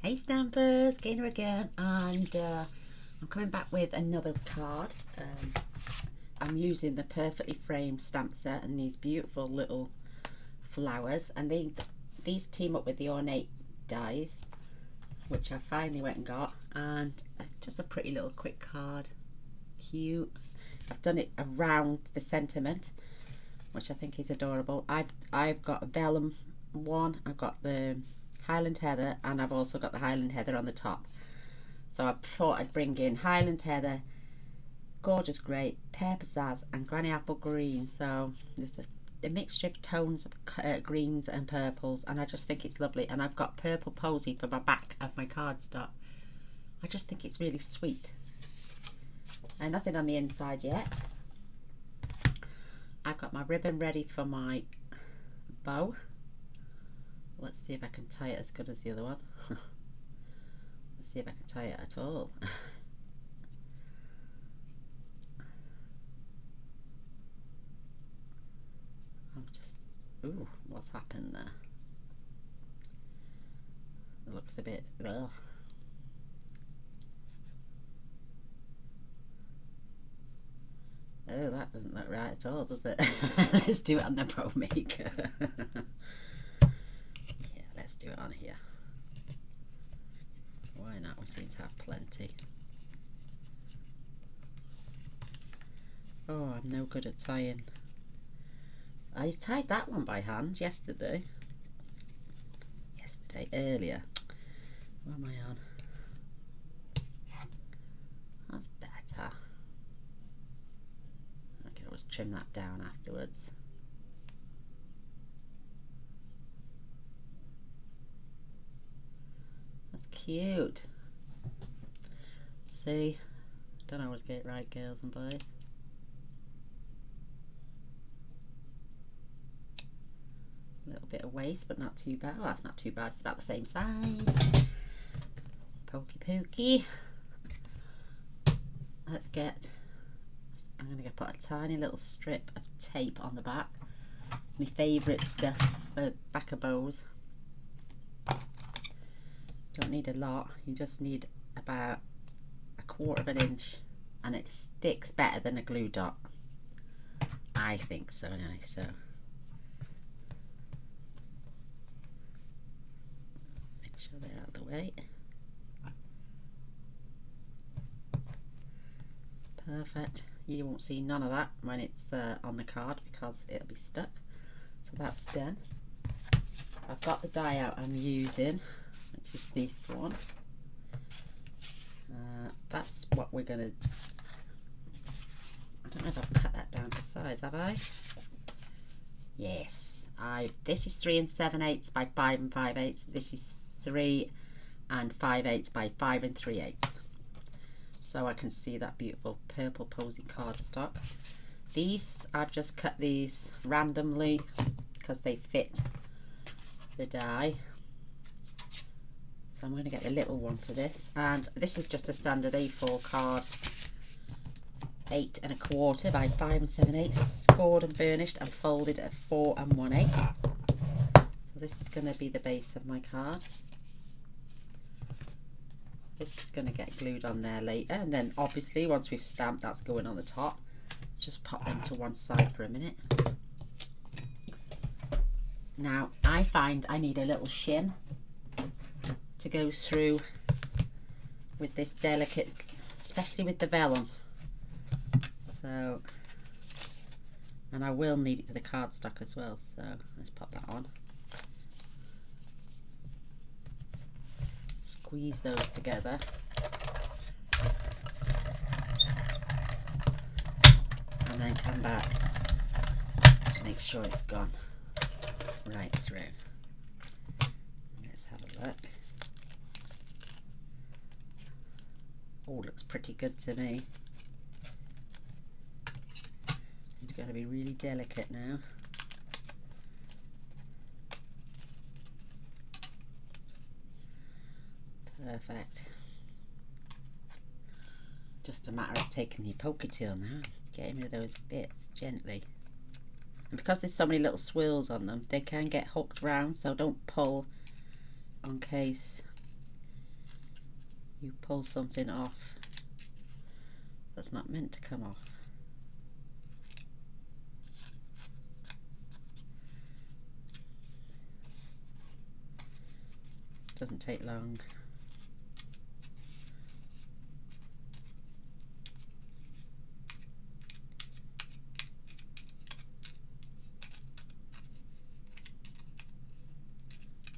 Hey Stampers, Gaynor again, and I'm coming back with another card. I'm using the perfectly framed stamp set and these beautiful little flowers, and these team up with the ornate dies, which I finally went and got, and just a pretty little quick card. Cute. I've done it around the sentiment, which I think is adorable. I've got a vellum one, I've got the Highland Heather, and I've also got the Highland Heather on the top. So I thought I'd bring in Highland Heather, Gorgeous Grey, Pear Pizzazz, and Granny Apple Green. So there's a mixture of tones of greens and purples, and I just think it's lovely. And I've got Purple Posy for my back of my cardstock. I just think it's really sweet. And nothing on the inside yet. I've got my ribbon ready for my bow. Let's see if I can tie it as good as the other one. Let's see if I can tie it at all. I'm just, ooh, what's happened there? It looks a bit, ugh. Oh, that doesn't look right at all, does it? Let's do it on the Pro Maker. Yeah, let's do it on here. Why not? We seem to have plenty. Oh, I'm no good at tying. I tied that one by hand yesterday. Earlier. What am I on? That's better. I can always trim that down afterwards. That's cute. See, don't always get it right, girls and boys. A little bit of waste, but not too bad. Oh, that's not too bad. It's about the same size. Pokey pokey. Let's get. I'm going to put a tiny little strip of tape on the back. My favourite stuff for back of bows. Don't need a lot. You just need about 1/4 of an inch, and it sticks better than a glue dot. I think so anyway. So. Sure they're out of the way. Perfect. You won't see none of that when it's on the card because it'll be stuck. So that's done. I've got the die out I'm using, which is this one. That's what we're gonna. I don't know if I've cut that down to size, have I? Yes. This is 3 7/8 by 5 5/8. This is 3 5/8 by 5 3/8. So I can see that beautiful purple posy cardstock. These, I've just cut these randomly because they fit the die. So I'm going to get the little one for this, and this is just a standard A4 card, 8 1/4 by 5 7/8, scored and burnished and folded at 4 1/8. So this is going to be the base of my card. This is going to get glued on there later, and then obviously once we've stamped, that's going on the top. Let's just pop them to one side for a minute. Now I find I need a little shim to go through with this delicate, especially with the vellum. So, and I will need it for the cardstock as well, so let's pop that on. Squeeze those together. And then come back, make sure it's gone right through. Let's have a look. Oh, looks pretty good to me. It's got to be really delicate now. Perfect. Just a matter of taking your poker tool now, getting rid of those bits gently. And because there's so many little swirls on them, they can get hooked round, so don't pull on case you pull something off that's not meant to come off. Doesn't take long.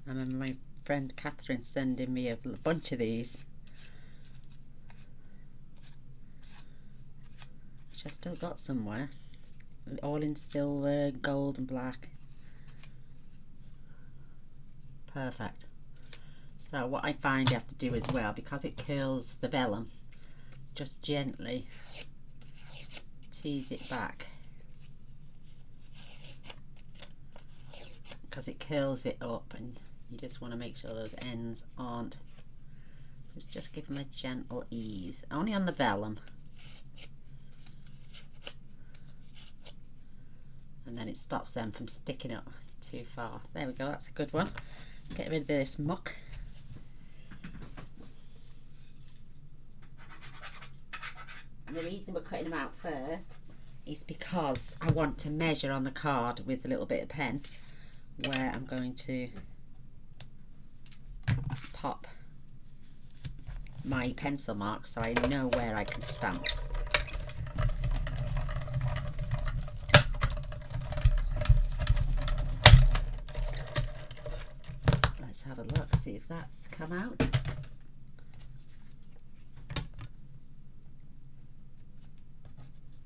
I remember my friend Catherine sending me a bunch of these, which I still got somewhere, all in silver, gold and black. Perfect. So what I find you have to do as well, because it curls the vellum, just gently tease it back, because it curls it up, and you just want to make sure those ends aren't. Just give them a gentle ease, only on the vellum, and then it stops them from sticking up too far. There we go, that's a good one. Get rid of this muck. And the reason we're cutting them out first is because I want to measure on the card with a little bit of pen where I'm going to pop my pencil mark, so I know where I can stamp. Let's have a look, see if that's come out.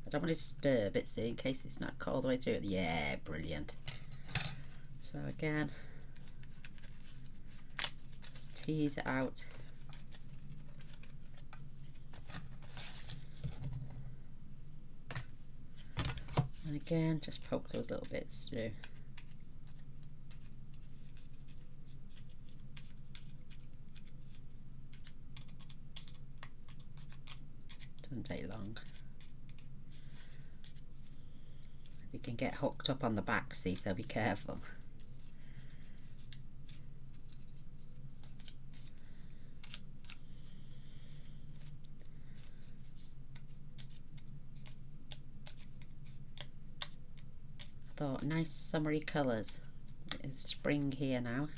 I don't want to disturb it, see, in case it's not cut all the way through. Yeah, brilliant. So again, just tease it out. And again, just poke those little bits through. Doesn't take long. You can get hooked up on the back, see, so be careful. Thought nice summery colours. It's spring here now.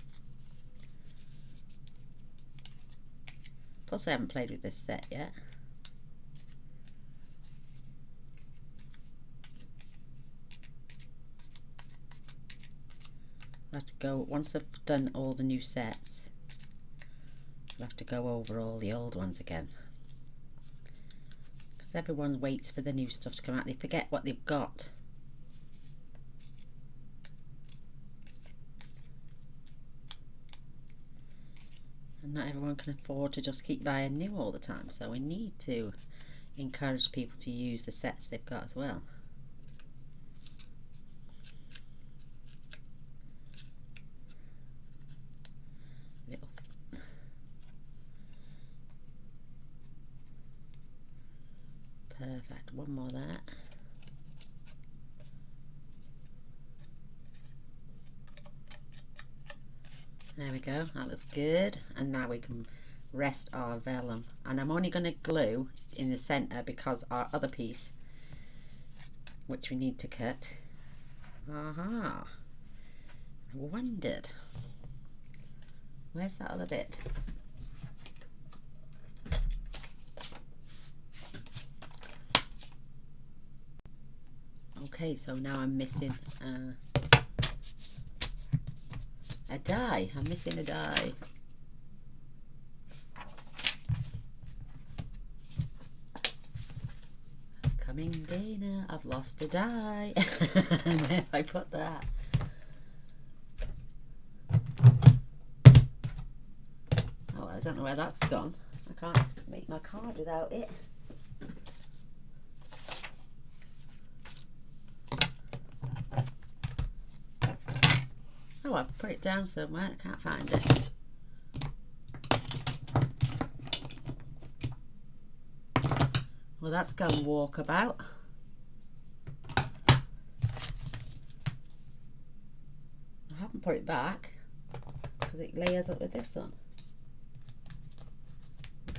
Plus I haven't played with this set yet. I have to go, once I've done all the new sets, I'll have to go over all the old ones again. Because everyone waits for the new stuff to come out. They forget what they've got. And not everyone can afford to just keep buying new all the time. So we need to encourage people to use the sets they've got as well. Perfect, one more there. There we go, that looks good. And now we can rest our vellum. And I'm only going to glue in the centre because our other piece, which we need to cut, aha, I wondered, where's that other bit? Okay, so now I'm missing a die. I'm missing a die. I'm Gaynor. I've lost a die. Where have I put that? Oh, I don't know where that's gone. I can't make my card without it. Oh, I put it down somewhere. I can't find it. Well, that's gone walkabout. I haven't put it back because it layers up with this one.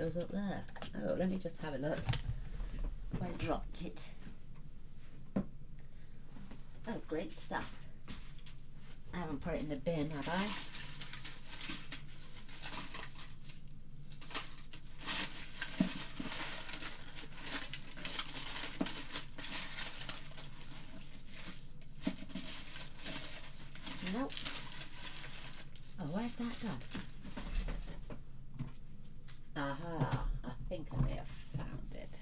goes up there. Oh, let me just have a look. I dropped it. Oh, great stuff. I haven't put it in the bin, have I? Nope. Oh, where's that gone? Aha, I think I may have found it.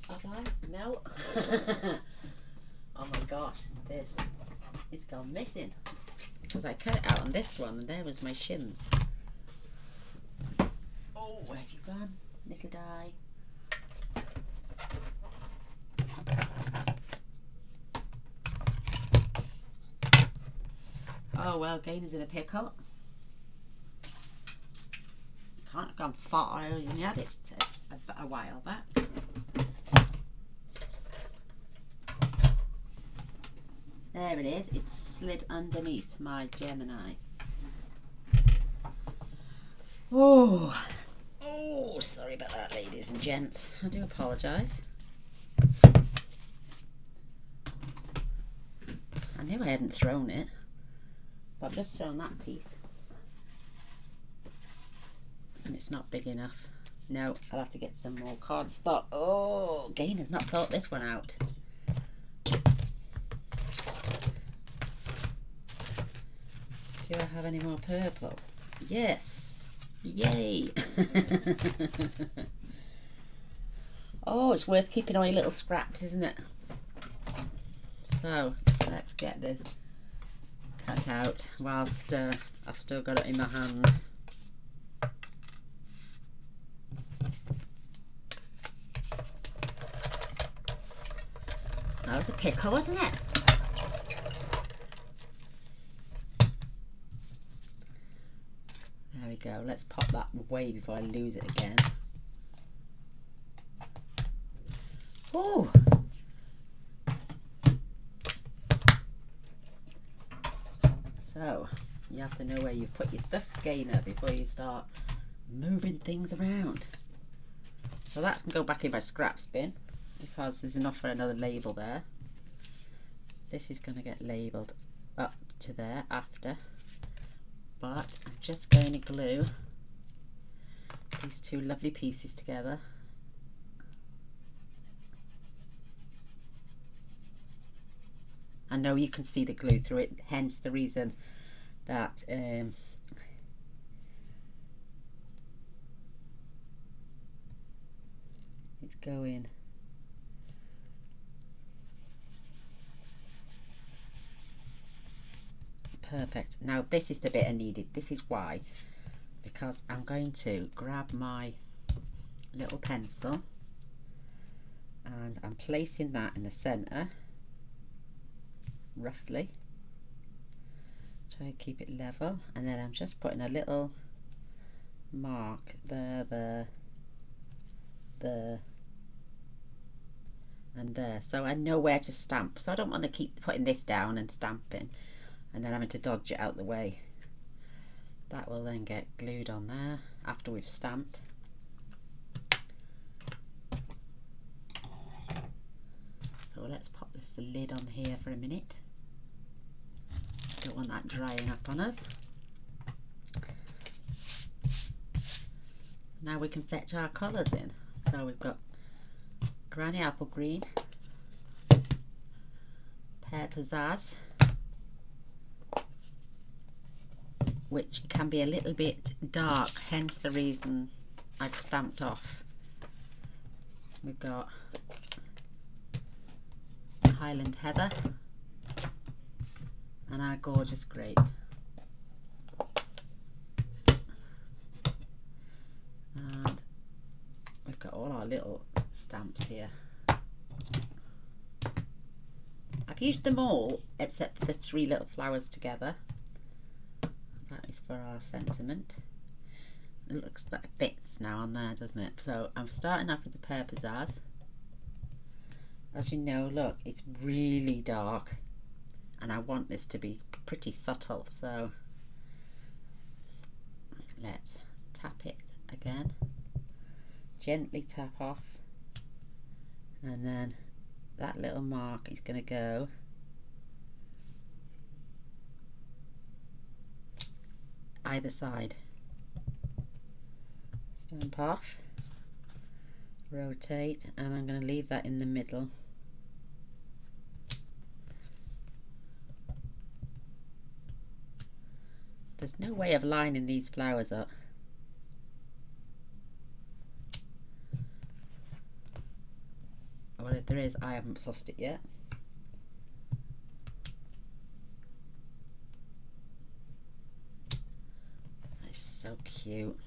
Have I? No. Oh my gosh, this it's gone missing. Because I cut it out on this one and there was my shims. Oh, where have you gone, little guy? Oh well, Gaynor's in a pickle. Can't have gone far, I only had it a while back. There it is, it's slid underneath my Gemini. Oh, sorry about that, ladies and gents. I do apologise. I knew I hadn't thrown it, but I've just thrown that piece. And it's not big enough. No, I'll have to get some more cardstock. Oh, Gaynor's not thought this one out. Do I have any more purple? Yes. Yay. Oh, it's worth keeping all your little scraps, isn't it? So, let's get this cut out whilst I've still got it in my hand. That was a pickle, wasn't it? There we go. Let's pop that away before I lose it again. Oh! So, you have to know where you've put your stuff, Gaynor, before you start moving things around. So that can go back in my scraps bin, because there's enough for another label there. This is going to get labelled up to there after, but I'm just going to glue these two lovely pieces together. I know you can see the glue through it, hence the reason that it's going. Perfect. Now this is the bit I needed. This is why, because I'm going to grab my little pencil and I'm placing that in the centre, roughly. Try to keep it level, and then I'm just putting a little mark there, and there, so I know where to stamp. So I don't want to keep putting this down and stamping and then having to dodge it out the way. That will then get glued on there after we've stamped. So let's pop this lid on here for a minute. Don't want that drying up on us. Now we can fetch our colours in. So we've got Granny Apple Green, Pear Pizzazz, which can be a little bit dark, hence the reason I've stamped off. We've got Highland Heather and our Gorgeous Grape. And we've got all our little stamps here. I've used them all except for the three little flowers together. That is for our sentiment. It looks like it fits now on there, doesn't it? So I'm starting off with the Pear Pizzazz. As you know, look, it's really dark and I want this to be pretty subtle, so let's tap it again, gently tap off, and then that little mark is going to go either side. Stamp off, rotate, and I'm going to leave that in the middle. There's no way of lining these flowers up. Well, if there is, I haven't sussed it yet. That's so cute.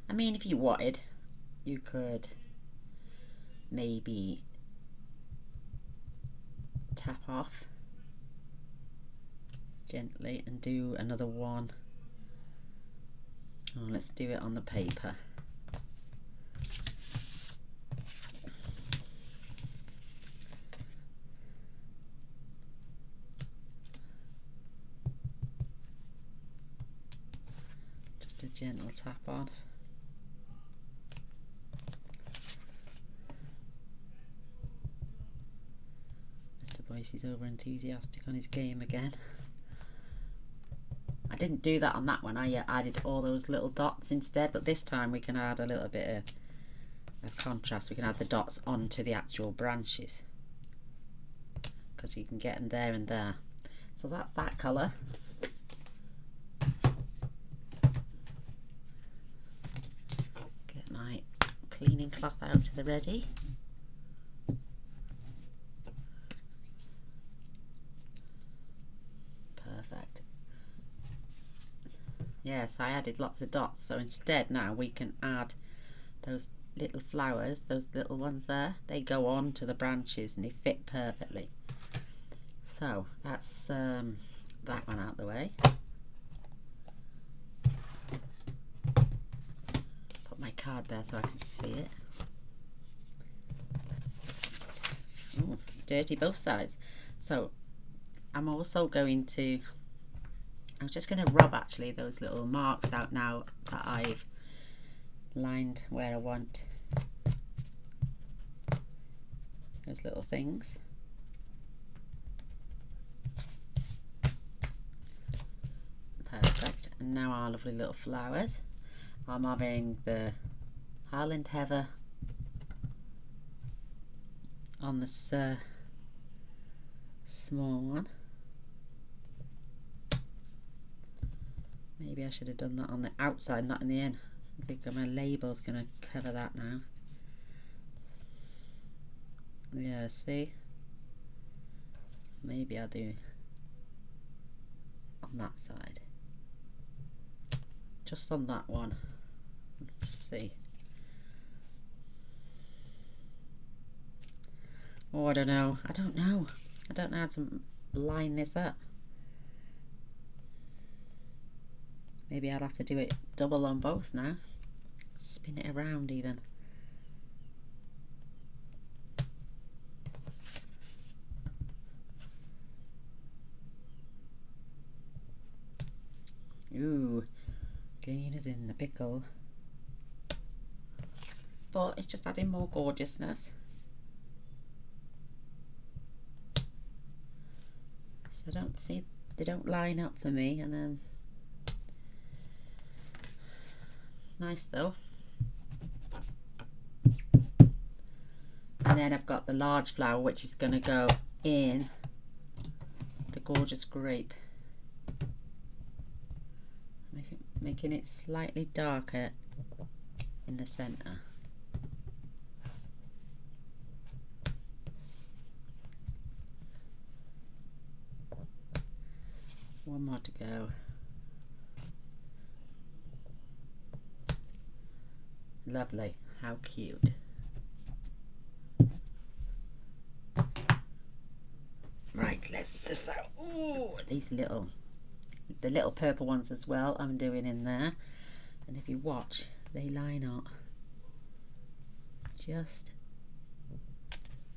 I mean, if you wanted, you could maybe tap off gently and do another one. Oh, let's do it on the paper. Just a gentle tap on. Mr. Boyce is over enthusiastic on his game again. I didn't do that on that one. I added all those little dots instead, but this time we can add a little bit of contrast. We can add the dots onto the actual branches because you can get them there and there. So that's that colour. Get my cleaning cloth out to the ready. Perfect. Yes, I added lots of dots, so instead now we can add those little flowers, those little ones there. They go on to the branches and they fit perfectly. So that's that one out the way. Put my card there so I can see it. Ooh, dirty both sides. So I'm also going to, I'm just going to rub actually those little marks out now that I've lined where I want those little things. Perfect. And now our lovely little flowers. I'm having the Highland Heather on this small one. Maybe I should have done that on the outside, not in the end. I think that my label's going to cover that now. Yeah, see? Maybe I'll do on that side. Just on that one. Let's see. Oh, I don't know. I don't know how to line this up. Maybe I'll have to do it double on both now. Spin it around even. Ooh, Gaynor's in the pickle. But it's just adding more gorgeousness. So I don't see, they don't line up for me, and then nice though. And then I've got the large flower, which is going to go in the gorgeous grape, making it slightly darker in the center. One more to go. Lovely, how cute. Right, let's just out. Ooh, these the little purple ones as well I'm doing in there. And if you watch, they line up just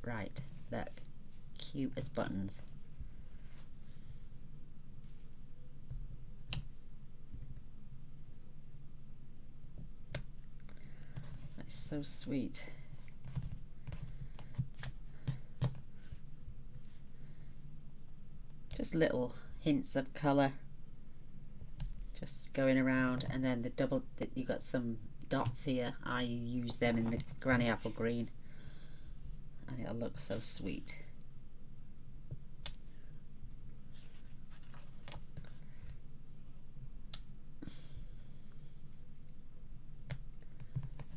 right. Look, cute as buttons. so sweet. Just little hints of colour just going around, and then you got some dots here. I use them in the granny apple green and it'll look so sweet.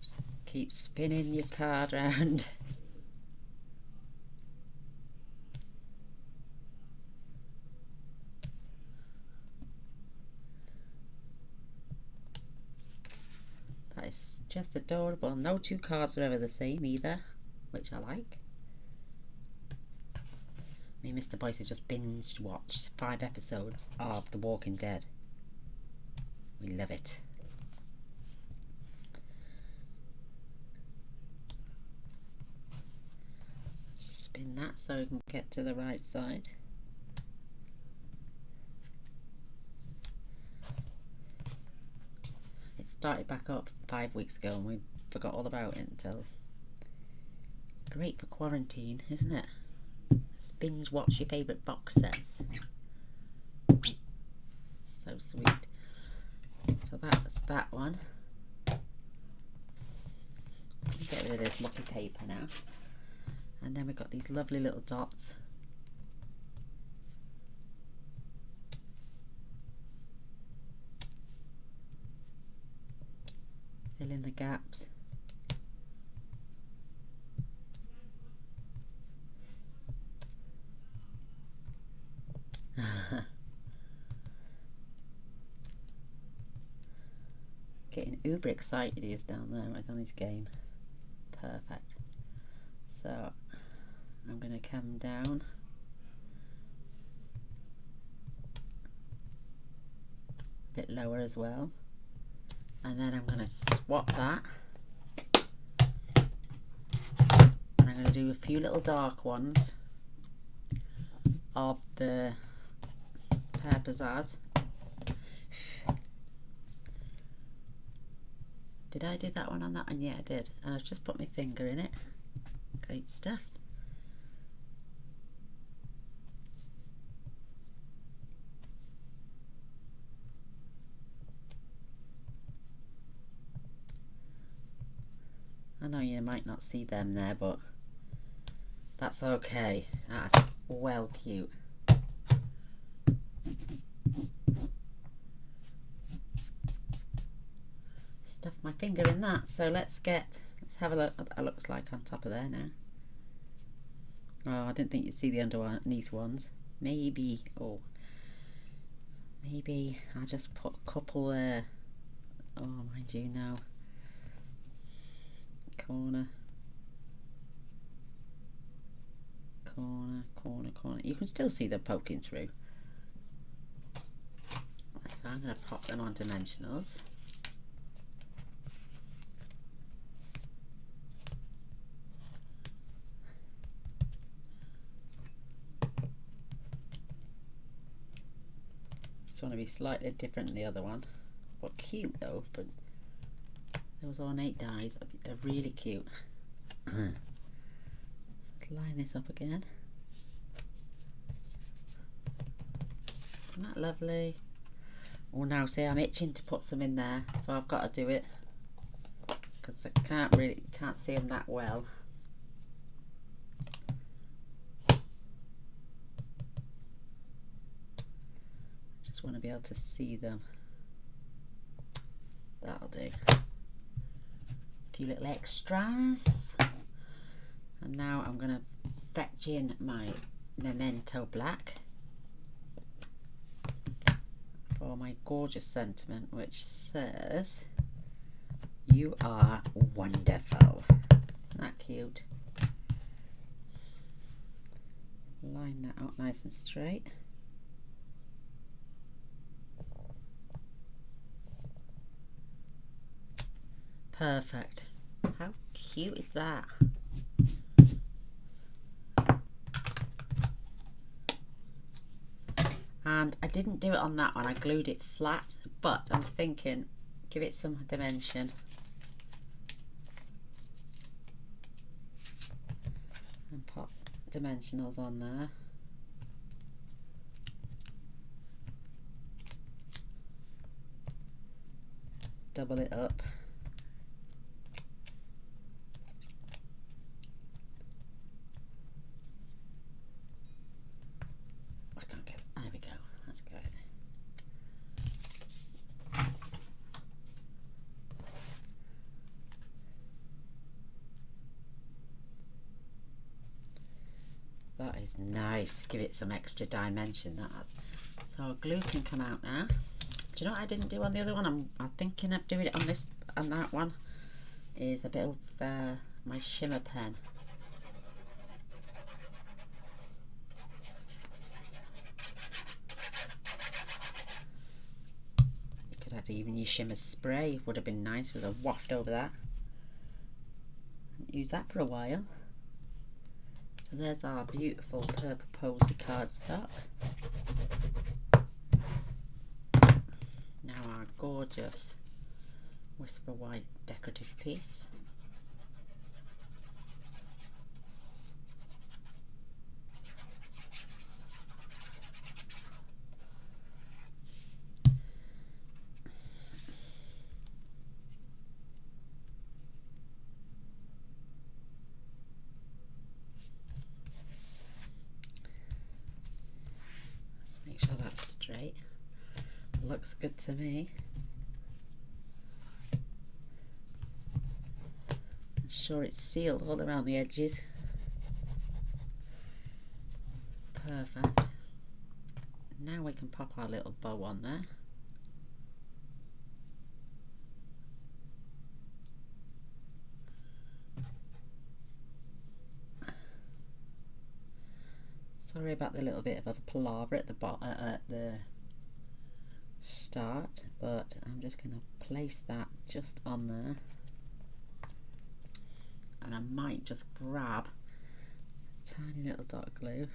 Just keep spinning your card around. That is just adorable. No two cards are ever the same either, which I like. Me and Mr. Boyce has just binge watched 5 episodes of The Walking Dead. We love it. Spin that so we can get to the right side. It started back up 5 weeks ago and we forgot all about it until... Great for quarantine, isn't it? Binge watch your favourite box sets. So sweet. So that's that one. Get rid of this mucky paper now. And then we've got these lovely little dots. Fill in the gaps. Getting uber excited he is down there right on his game. Perfect. So I'm going to come down a bit lower as well, and then I'm going to swap that, and I'm going to do a few little dark ones of the Pear Bazaars. Did I do that one on that one? Yeah, I did. And I've just put my finger in it. Great stuff. I know you might not see them there, but that's okay. That's well cute. Stuff my finger in that. So let's have a look what that looks like on top of there now. Oh, I didn't think you'd see the underneath ones. Maybe, oh, maybe I'll just put a couple there. Oh, mind you, now. Corner. Corner, corner, corner. You can still see them poking through. So I'm going to pop them on dimensionals. This one will be slightly different than the other one, but cute though. But those ornate dies are really cute. Let's line this up again. Isn't that lovely? Oh, now see, I'm itching to put some in there, so I've got to do it because I can't see them that well. Just want to be able to see them. That'll do. A few little extras. And now I'm going to fetch in my Memento Black for my gorgeous sentiment, which says, "You are wonderful." Isn't that cute? Line that out nice and straight. Perfect. How cute is that? And I didn't do it on that one, I glued it flat, but I'm thinking give it some dimension. and pop dimensionals on there. Double it up. I can't get it. There we go. That's good. That is nice. Give it some extra dimension, that has. So glue can come out now. Do you know what I didn't do on the other one? I'm thinking of doing it on this and that one. Is a bit of my shimmer pen. You could add even your shimmer spray. Would have been nice with a waft over that. Use that for a while. So there's our beautiful purple posy cardstock. Now our gorgeous Whisper White decorative piece. Let's make sure that's straight. Looks good to me. Sure it's sealed all around the edges. Perfect. Now we can pop our little bow on there. Sorry about the little bit of a palaver at the bottom, at the start, but I'm just going to place that just on there. And I might just grab a tiny little dot of glue.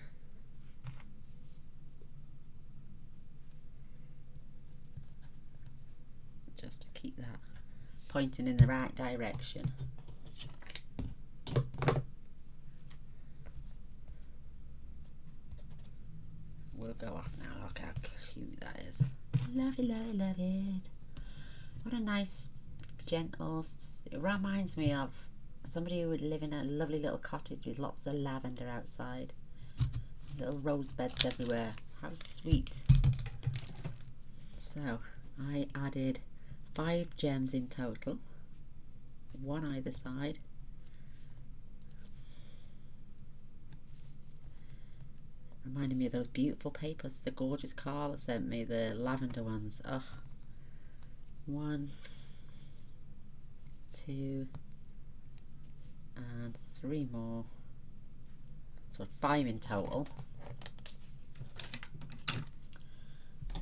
Just to keep that pointing in the right direction. We'll go off now. Look how cute that is. Love it, love it, love it. What a nice, gentle, it reminds me of somebody who would live in a lovely little cottage with lots of lavender outside. Little rose beds everywhere. How sweet. So I added 5 gems in total, 1 either side. Reminding me of those beautiful papers the gorgeous Carla sent me, the lavender ones. Oh, 1, 2 and 3 more, so 5 in total.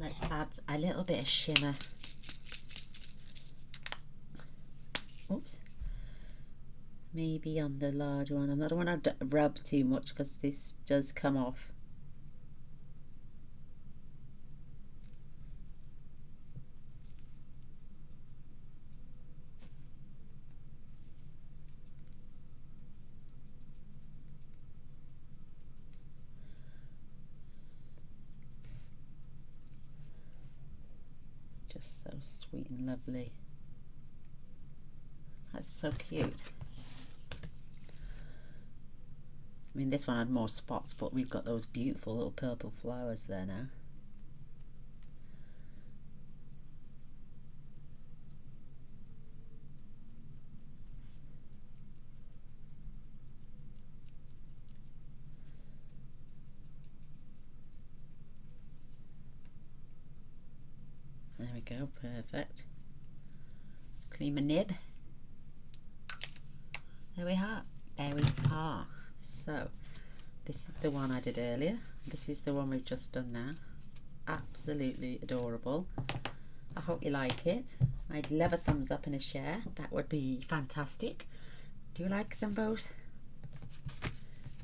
Let's add a little bit of shimmer. Oops. Maybe on the large one. I don't want to rub too much because this does come off. Just so sweet and lovely. That's so cute. I mean, this one had more spots, but we've got those beautiful little purple flowers there now. There we go, perfect. Let's clean my nib. There we are. There we are. So, this is the one I did earlier. This is the one we've just done now. Absolutely adorable. I hope you like it. I'd love a thumbs up and a share. That would be fantastic. Do you like them both?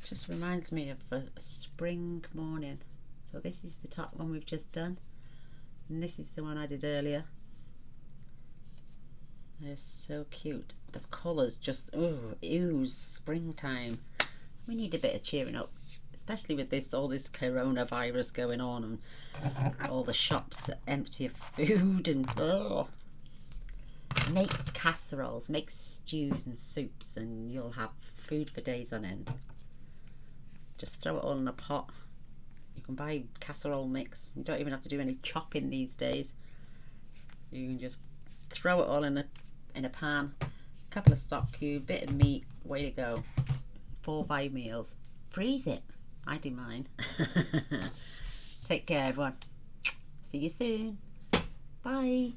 Just reminds me of a spring morning. So this is the top one we've just done. And this is the one I did earlier. They're so cute. The colours just ooze springtime. We need a bit of cheering up, especially with all this coronavirus going on and all the shops empty of food and make casseroles, make stews and soups, and you'll have food for days on end. Just throw it all in a pot. You can buy casserole mix. You don't even have to do any chopping these days. You can just throw it all in a pan, a couple of stock cubes, bit of meat, way to go. 4 or 5 meals. Freeze it. I do mine. Take care, everyone. See you soon. Bye.